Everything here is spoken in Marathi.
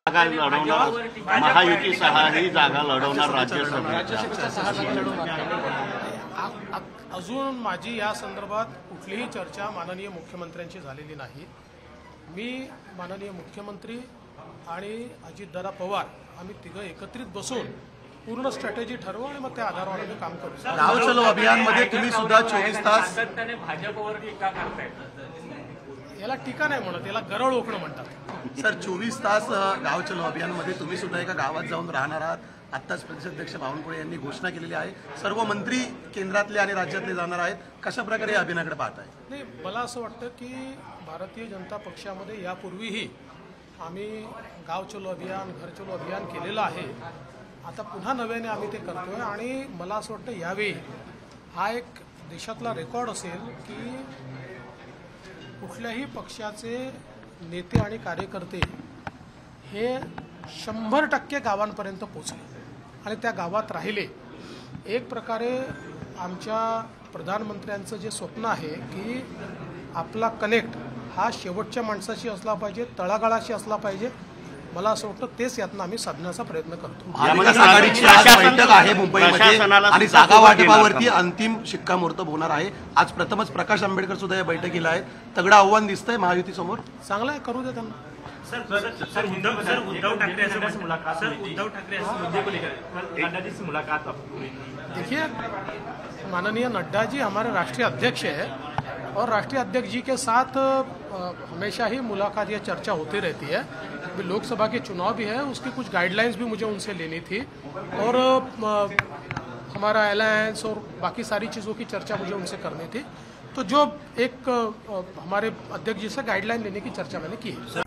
जागा लढवणार महायुतीसह ही जागा लढवणार राज्यसभेच्या अजून माझी या संदर्भात कुठलीही चर्चा माननीय मुख्यमंत्र्यांची झालेली नाही। मी माननीय मुख्यमंत्री आणि अजितदादा पवार आम्ही तिघं एकत्रित बसून पूर्ण स्ट्रॅटेजी ठरवू आणि मग त्या आधारावर आम्ही काम करू। गाव चलो अभियान मध्ये तुम्ही सुद्धा 24 तास भाजपवर टीका करताय। याला टीका नाही म्हणत, याला गरळ ओकणं म्हणतात। सर 24 तास गाव चलो अभियान मध्ये तुम्ही सुद्धा एका गावात जाऊन राहणार आहात। आत्ताच प्रदेशाध्यक्ष बावनकुळे यांनी घोषणा केलेली आहे, सर्व मंत्री केंद्रातले आणि राज्यातले जाणार आहेत। कशा प्रकारे या अभियानाकडे पाहताय? नाही, मला असं वाटतं की भारतीय जनता पक्षामध्ये यापूर्वीही आम्ही गाव चलो अभियान, घर चलो अभियान केलेलं आहे। आता पुन्हा नव्याने आम्ही ते करतोय आणि मला असं वाटतं यावेळी हा एक देशातला रेकॉर्ड असेल की कुठल्याही पक्षाचे नेते आणि कार्यकर्ते हे 100% गावांपर्यंत पोचले आणि त्या गावात राहिले। एक प्रकारे आमच्या प्रधानमंत्र्यांचं जे स्वप्न आहे की आपला कनेक्ट हा शेवटच्या माणसाशी असला पाहिजे, तळागाळाशी असला पाहिजे, मला असं वाटतं तेच यातनं आम्ही साधण्याचा प्रयत्न करतो। महाविकास आघाडीची आज बैठक आहे मुंबईमध्ये आणि जागा वाटपावरती अंतिम शिक्कामोर्तब होणार आहे। आज प्रथमच प्रकाश आंबेडकर सुद्धा या बैठकीला आहेत। तगडं आव्हान दिसतंय महायुतीसमोर। चांगलं आहे, करू दे त्यांना। उद्धव ठाकरे से मुलाकात देखिए, माननीय नड्डा जी हमारे राष्ट्रीय अध्यक्ष है और राष्ट्रीय अध्यक्ष जी के साथ हमेशा ही मुलाकात या चर्चा होती रहती है। अभी लोकसभा के चुनाव भी है, उसकी कुछ गाइडलाइंस भी मुझे उनसे लेनी थी और हमारा अलायंस और बाकी सारी चीज़ों की चर्चा मुझे उनसे करनी थी। तो जो एक हमारे अध्यक्ष जी से गाइडलाइन लेने की चर्चा मैंने की है।